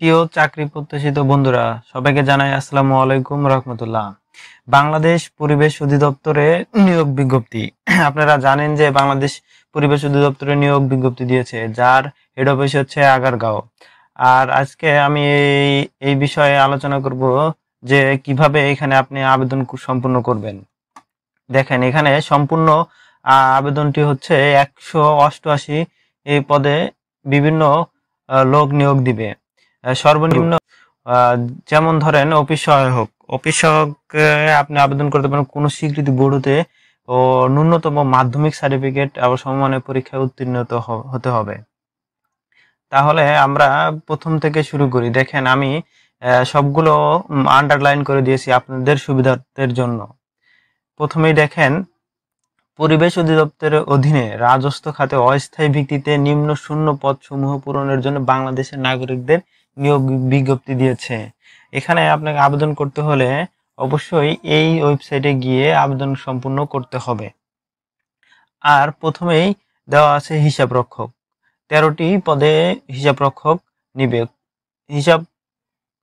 প্রিয় চাকরি প্রত্যাশিত বন্ধুরা, সবাইকে জানাই আসসালামু আলাইকুম রহমতুল্লাহ। বাংলাদেশ পরিবেশ অধিদপ্তরে নিয়োগ বিজ্ঞপ্তি। আপনারা জানেন যে বাংলাদেশ পরিবেশ অধিদপ্তরে নিয়োগ বিজ্ঞপ্তি দিয়েছে, যার হেড অফিস হচ্ছে আগারগাঁও। আর আজকে আমি এই বিষয়ে আলোচনা করব যে কিভাবে এখানে আপনি আবেদন সম্পূর্ণ করবেন। দেখেন, এখানে সম্পূর্ণ আবেদনটি হচ্ছে 188 এই পদে বিভিন্ন লোক নিয়োগ দিবে। সর্বনিম্ন যেমন ধরেন অফিস সহায়ক। অফিস সহায়কে আপনি আবেদন করতে পারেন কোনো স্বীকৃতি বোর্ড হতে ও ন্যূনতম মাধ্যমিক সার্টিফিকেট এবং সমমানের পরীক্ষায় উত্তীর্ণ হতে হবে। তাহলে আমরা প্রথম থেকে শুরু করি। দেখেন, আমি সবগুলো আন্ডারলাইন করে দিয়েছি আপনাদের সুবিধার্থের জন্য। প্রথমেই দেখেন, পরিবেশ অধিদপ্তরের অধীনে রাজস্ব খাতে অস্থায়ী ভিত্তিতে নিম্ন শূন্য পদ সমূহ পূরণের জন্য বাংলাদেশের নাগরিকদের নিয়োগ বিজ্ঞপ্তি দিয়েছে। এখানে আপনাকে আবেদন করতে হলে অবশ্যই এই ওয়েবসাইটে গিয়ে আবেদন সম্পূর্ণ করতে হবে। আর প্রথমেই দেওয়া আছে হিসাব রক্ষক। 13টি পদে হিসাব রক্ষক নিবে। হিসাব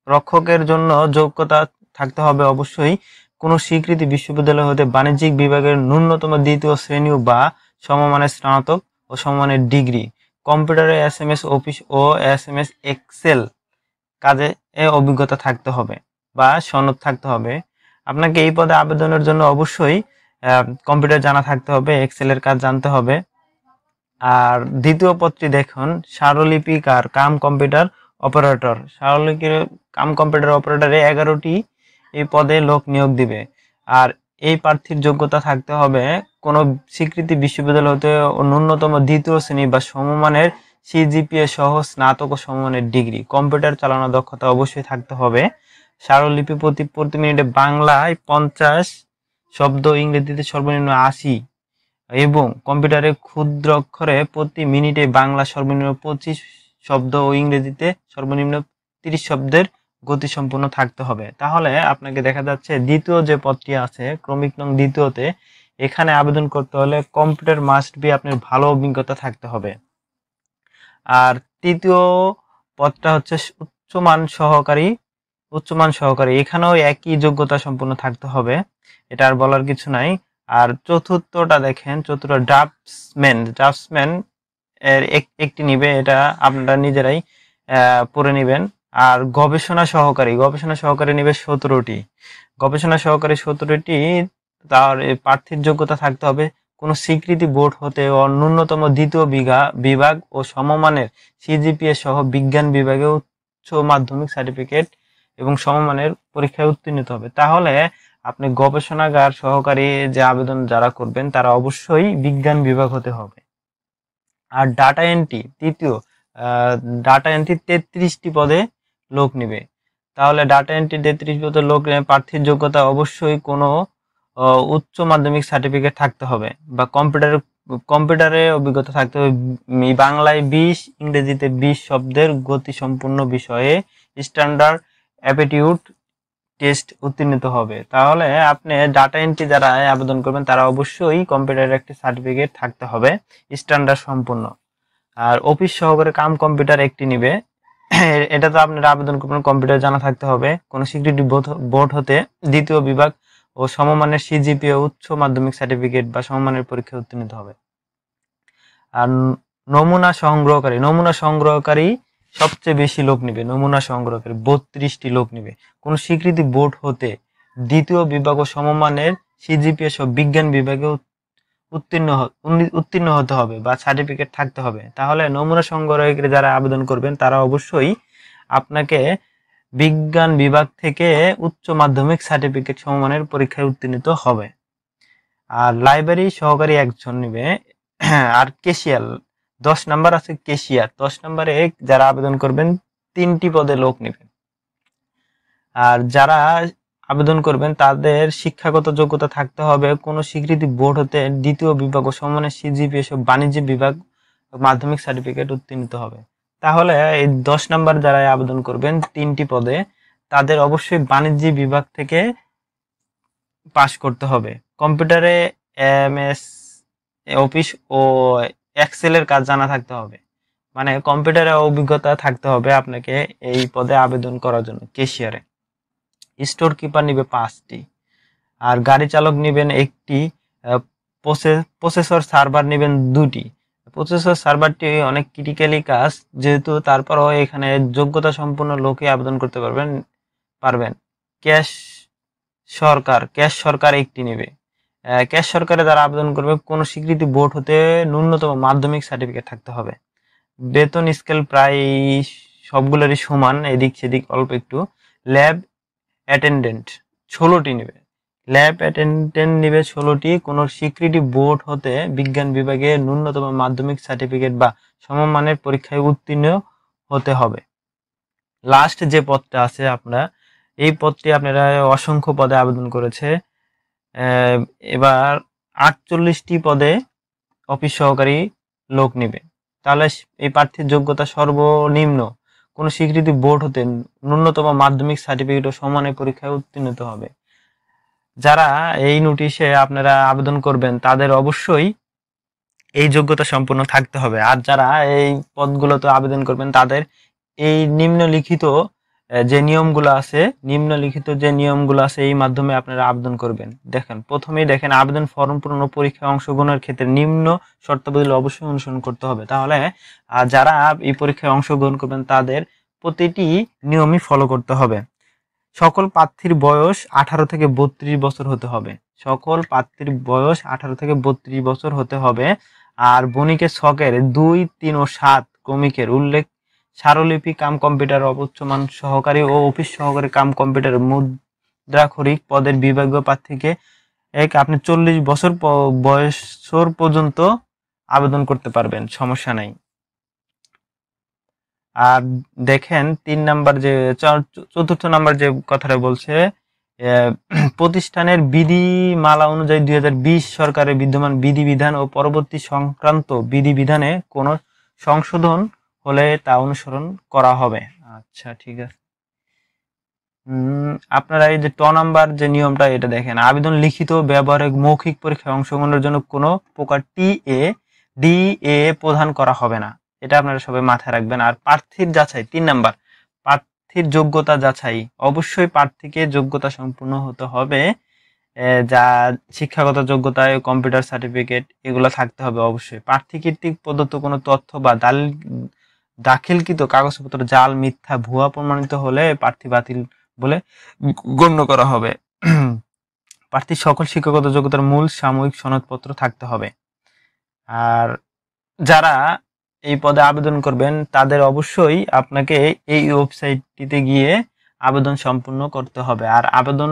রক্ষকের জন্য যোগ্যতা থাকতে হবে অবশ্যই কোনো স্বীকৃতি বিশ্ববিদ্যালয় হতে বাণিজ্যিক বিভাগের ন্যূনতম দ্বিতীয় শ্রেণী বা সমমানের স্নাতক ও সমমানের ডিগ্রি, কম্পিউটারে SMS অফিস ও SMS এক্সেল কাজে অভিজ্ঞতা থাকতে হবে বা সনদ থাকতে হবে। আপনাকে এই পদে আবেদনের জন্য অবশ্যই কম্পিউটার জানা থাকতে হবে, এক্সেলের কাজ জানতে হবে। আর দ্বিতীয় পদটি দেখুন, স্বরলিপিকার কাম কম্পিউটার অপারেটর। স্বরলিপির কাম কম্পিউটার অপারেটরে 11টি এই পদে লোক নিয়োগ দিবে। আর এই প্রার্থীর যোগ্যতা থাকতে হবে কোনো স্বীকৃতি বিশ্ববিদ্যালয় হতে ন্যূনতম দ্বিতীয় শ্রেণী বা সমমানের CGPA সহ স্নাতক ও সমমানের ডিগ্রি, কম্পিউটার চালানোর দক্ষতা অবশ্যই থাকতে হবে। স্বরলিপি প্রতি মিনিটে বাংলায় 50 শব্দ, ইংরেজিতে সর্বনিম্ন 80 এবং কম্পিউটারে ক্ষুদ্র অক্ষরে প্রতি মিনিটে বাংলা সর্বনিম্ন 25 শব্দ ও ইংরেজিতে সর্বনিম্ন 30 শব্দের গতিসম্পন্ন থাকতে হবে। তাহলে আপনাকে দেখা যাচ্ছে দ্বিতীয় যে পদটি আছে, ক্রমিক নং দ্বিতীয়তে, এখানে আবেদন করতে হলে কম্পিউটার মাস্ট বি আপনার ভালো অভিজ্ঞতা থাকতে হবে। আর তৃতীয় পদটা হচ্ছে উচ্চমান সহকারী। এখানেও একই যোগ্যতা সম্পন্ন থাকতে হবে, এটা আর বলার কিছু নাই। আর চতুর্থটা দেখেন, চতুর্থ ড্রাফটসম্যান এর একটি নিবে, এটা আপনারা নিজেরাই পড়ে নেবেন। আর গবেষণা সহকারী নিবে 17টি। গবেষণা সহকারী 17টি। তার প্রার্থীর যোগ্যতা থাকতে হবে কোনো স্বীকৃতি বোর্ড হতে ন্যূনতম দ্বিতীয় বিভাগ ও সমমানের CGPA সহ বিজ্ঞান বিভাগে উচ্চ মাধ্যমিক সার্টিফিকেট এবং সমমানের পরীক্ষায় উত্তীর্ণ হবে। তাহলে আপনি গবেষণাগার সহকারী যে আবেদন যারা করবেন তারা অবশ্যই বিজ্ঞান বিভাগ হতে হবে। আর ডাটা এন্ট্রি তৃতীয়, ডাটা এন্ট্রি 33টি পদে লোক নিবে। তাহলে ডাটা এন্ট্রি 33 পদে লোক নেবে। প্রার্থীর যোগ্যতা অবশ্যই কোনো উচ্চ মাধ্যমিক সার্টিফিকেট থাকতে হবে বা কম্পিউটারে অভিজ্ঞতা থাকতে হবে। বাংলায় 20, ইংরেজিতে 20 শব্দের গতি সম্পূর্ণ বিষয়ে স্ট্যান্ডার্ড অ্যাপটিটিউড টেস্ট উত্তীর্ণ হবে। তাহলে আপনি ডাটা এন্ট্রি যারা আবেদন করবেন তারা অবশ্যই কম্পিউটারের একটি সার্টিফিকেট থাকতে হবে স্ট্যান্ডার্ড সম্পূর্ণ। আর অফিস সহকারে কাম কম্পিউটার একটি নিবে। এটা তো আপনারা আবেদন করবেন, কম্পিউটার জানা থাকতে হবে কোনো স্বীকৃতি বোর্ড হতে দ্বিতীয় বিভাগ ও সমমানের CGPA উচ্চ মাধ্যমিক সার্টিফিকেট বা সমমানের পরীক্ষায় উত্তীর্ণ হবে। আর নমুনা সংগ্রহকারী সবচেয়ে বেশি লোক নিবে। নমুনা সংগ্রহকারী 32টি লোক নিবে। কোন স্বীকৃতি বোর্ড হতে দ্বিতীয় বিভাগ ও সমমানের CGPA সহ বিজ্ঞান বিভাগে উত্তীর্ণ হতে হবে বা সার্টিফিকেট থাকতে হবে। তাহলে নমুনা সংগ্রহকারী যারা আবেদন করবেন তারা অবশ্যই আপনাকে বিজ্ঞান বিভাগ থেকে উচ্চ মাধ্যমিক সার্টিফিকেট সমমানের পরীক্ষায় উত্তীর্ণ হবে। আর লাইব্রেরি সহকারী একজন নিবে। আর কেশিয়ার 10 নাম্বার আছে, কেশিয়ার 10 নাম্বারে যারা আবেদন করবেন 3টি পদে লোক নেবেন। আর যারা আবেদন করবেন তাদের শিক্ষাগত যোগ্যতা থাকতে হবে কোনো স্বীকৃতি বোর্ড হতে দ্বিতীয় বিভাগ ও সমমানের CGPA সহ বাণিজ্য বিভাগ মাধ্যমিক সার্টিফিকেট উত্তীর্ণ হবে। তাহলে এই 10 নাম্বার যারা আবেদন করবেন 3টি পদে, তাদের অবশ্যই বাণিজ্য বিভাগ থেকে পাস করতে হবে। কম্পিউটারে MS অফিস ও এক্সেলের কাজ জানা থাকতে হবে। মানে কম্পিউটারে অভিজ্ঞতা থাকতে হবে আপনাকে এই পদে আবেদন করার জন্য। ক্যাশিয়ারে স্টোর কিপার নিবে 5টি, আর গাড়ি চালক নেবেন 1টি, প্রসেসর সার্ভার নেবেন 2টি। প্রসেসর সার্ভারটি অনেক ক্রিটিক্যালি কাজ, যেহেতু তারপরও এখানে যোগ্যতা সম্পন্ন লোকই আবেদন করতে পারবেন। ক্যাশ সরকার 1টি নেবে। ক্যাশ সরকারে যারা আবেদন করবে কোনো স্বীকৃতি বোর্ড হতে ন্যূনতম মাধ্যমিক সার্টিফিকেট থাকতে হবে। বেতন স্কেল প্রায় সবগুলোরই সমান, এদিক সেদিক অল্প একটু। ল্যাব অ্যাটেন্ডেন্ট 16টি নেবে। ল্যাব অ্যাটেন্ডেন্ট নেবে 16টি। কোনো স্বীকৃতি বোর্ড হতে বিজ্ঞান বিভাগে ন্যূনতম মাধ্যমিক সার্টিফিকেট বা সমমানের পরীক্ষায় উত্তীর্ণ হতে হবে। লাস্ট যে পদটা আছে এই পদটি আপনারা অসংখ্য পদে আবেদন করেছে। এবার 48টি পদে অফিস সহকারী লোক নেবে। তাহলে এই প্রার্থীর যোগ্যতা সর্বনিম্ন কোনো স্বীকৃতি বোর্ড হতে ন্যূনতম মাধ্যমিক সার্টিফিকেট ও সমানের পরীক্ষায় উত্তীর্ণ হতে হবে। যারা এই নোটিশে আপনারা আবেদন করবেন তাদের অবশ্যই এই যোগ্যতা সম্পন্ন থাকতে হবে। আর যারা এই পদগুলোতে আবেদন করবেন তাদের এই নিম্নলিখিত যে নিয়মগুলো আছে এই মাধ্যমে আপনারা আবেদন করবেন। প্রথমেই দেখেন আবেদন ফর্ম পূরণ ও পরীক্ষায় অংশগ্রহণের ক্ষেত্রে নিম্ন শর্তাবলী অবশ্যই অনুসরণ করতে হবে। তাহলে যারা এই পরীক্ষায় অংশগ্রহণ করবেন তাদের প্রতিটি নিয়মই ফলো করতে হবে। সকল প্রার্থীর বয়স 18 থেকে 32 বছর হতে হবে। সকল প্রার্থীর বয়স 18 থেকে 32 বছর হতে হবে। আর বণিকের ছকের 2, 3 ও 7 ক্রমিকের উল্লেখ স্মারকলিপি কাম কম্পিউটার অবচ্চমান সহকারী ও অফিস সহকারী কাম কম্পিউটার মুদ্রাক্ষরিক পদের বিভাগীয় প্রার্থীকে আপনি 40 বছর বয়সর পর্যন্ত আবেদন করতে পারবেন, সমস্যা নাই। আর দেখেন 3 নাম্বার যে 4th নাম্বার যে কথাটা বলছে, প্রতিষ্ঠানের বিধিমালা অনুযায়ী 2020 সরকারের বিদ্যমান বিধিবিধান ও পরবর্তী সংক্রান্ত বিধিবিধানে কোনো সংশোধন হলে তা অনুসরণ করা হবে। আচ্ছা, ঠিক আছে। আপনারা এই যে নাম্বার যে নিয়মটা এটা দেখেন, আবেদন লিখিত ব্যবহারে মৌখিক পরীক্ষায় অংশগ্রহণের জন্য কোনো প্রকার ডিএ প্রদান করা হবে না। এটা আপনারা সবাই মাথায় রাখবেন। আর প্রার্থীর যাচাই 3 নাম্বার, প্রার্থীর যোগ্যতা যাচাই। অবশ্যই প্রার্থীকে যোগ্যতা সম্পূর্ণ হতে হবে, যা শিক্ষাগত যোগ্যতায় কম্পিউটার সার্টিফিকেট এগুলো থাকতে হবে অবশ্যই। প্রার্থী কর্তৃক প্রদত্ত কোনো তথ্য বা দাখিলকৃত কাগজপত্র জাল, মিথ্যা, ভুয়া প্রমাণিত হলে প্রার্থী বাতিল বলে গণ্য করা হবে। প্রার্থীর সকল শিক্ষাগত যোগ্যতার মূল সাময়িক সনদপত্র থাকতে হবে। আর যারা এই পদে আবেদন করবেন তাদের অবশ্যই আপনাকে এই ওয়েবসাইটটিতে গিয়ে আবেদন সম্পূর্ণ করতে হবে। আর আবেদন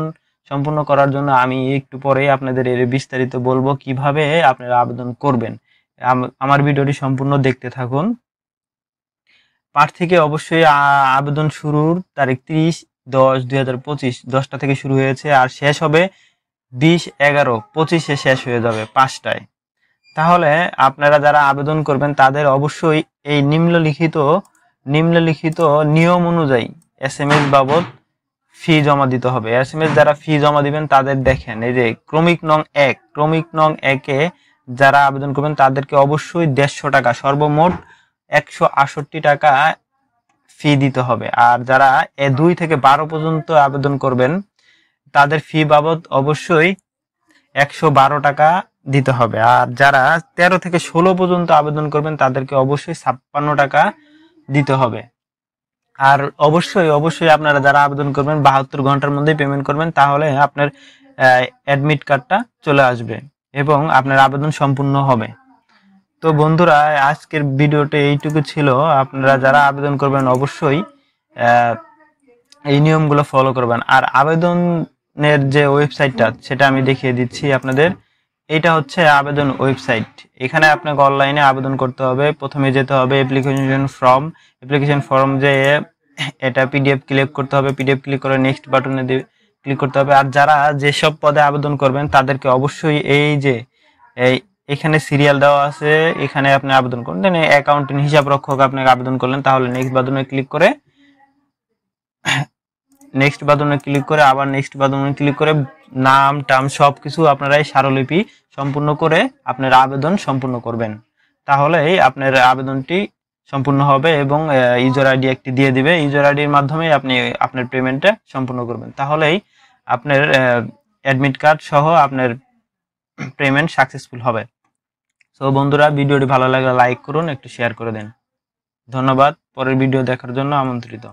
সম্পূর্ণ করার জন্য আমি একটু পরে আপনাদের এর বিস্তারিত বলবো কিভাবে আপনারা আবেদন করবেন। আমার ভিডিওটি সম্পূর্ণ দেখতে থাকুন। প্রার্থীকে অবশ্যই আবেদন শুরুর তারিখ 30/10/2025 10টা থেকে শুরু হয়েছে, আর শেষ হবে 20/11/25 শেষ হয়ে যাবে 5টায়। তাহলে আপনারা যারা আবেদন করবেন তাদের অবশ্যই এই নিম্নলিখিত নিয়ম অনুযায়ী SMS বাবদ ফি জমা দিতে হবে। SMS যারা ফি জমা দিবেন তাদের দেখেন এই যে ক্রমিক নং 1 যারা আবেদন করবেন তাদেরকে অবশ্যই 150 টাকা, সর্বমোট 168 টাকা ফি দিতে হবে। আর যারা 2 থেকে 12 পর্যন্ত আবেদন করবেন তাদের ফি বাবদ অবশ্যই 112 টাকা দিতে হবে। আর যারা 13 থেকে 16 পর্যন্ত আবেদন করবেন তাদেরকে অবশ্যই 56 টাকা দিতে হবে। আর অবশ্যই আপনারা যারা আবেদন করবেন 72 ঘন্টার মধ্যেই পেমেন্ট করবেন, তাহলে আপনার অ্যাডমিট কার্ডটা চলে আসবে এবং আপনার আবেদন সম্পূর্ণ হবে। তো বন্ধুরা, আজকের ভিডিওতে এইটুকু ছিল। আপনারা যারা আবেদন করবেন অবশ্যই এই নিয়মগুলো ফলো করবেন। আর আবেদনের যে ওয়েবসাইটটা সেটা আমি দেখিয়ে দিচ্ছি আপনাদের। এটা হচ্ছে আবেদন ওয়েবসাইট। এখানে আপনাকে অনলাইনে আবেদন করতে হবে। প্রথমে যেতে হবে অ্যাপ্লিকেশন ফর্ম যে এটা PDF ক্লিক করতে হবে। PDF ক্লিক করে নেক্সট বাটনে ক্লিক করতে হবে। আর যারা যেসব পদে আবেদন করবেন তাদেরকে অবশ্যই এখানে সিরিয়াল দেওয়া আছে, এখানে আপনি আবেদন করুন। দেন অ্যাকাউন্টেন্ট, হিসাব রক্ষক আপনাকে আবেদন করলেন, তাহলে নেক্সট বাটনে ক্লিক করে আবার নেক্সট বাটনে ক্লিক করে নাম টাম সবকিছু আপনারা এই স্মারকলিপি সম্পূর্ণ করে আপনার আবেদন সম্পূর্ণ করবেন। তাহলেই আপনার আবেদনটি সম্পূর্ণ হবে এবং ইউজার আইডি একটি দিয়ে দিবে। ইউজার আইডির মাধ্যমে আপনি আপনার পেমেন্টটা সম্পূর্ণ করবেন, তাহলেই আপনার অ্যাডমিট কার্ড সহ আপনার পেমেন্ট সাকসেসফুল হবে। সো বন্ধুরা, ভিডিওটি ভালো লাগলে লাইক করুন, একটু শেয়ার করে দেন। ধন্যবাদ। পরের ভিডিও দেখার জন্য আমন্ত্রিত।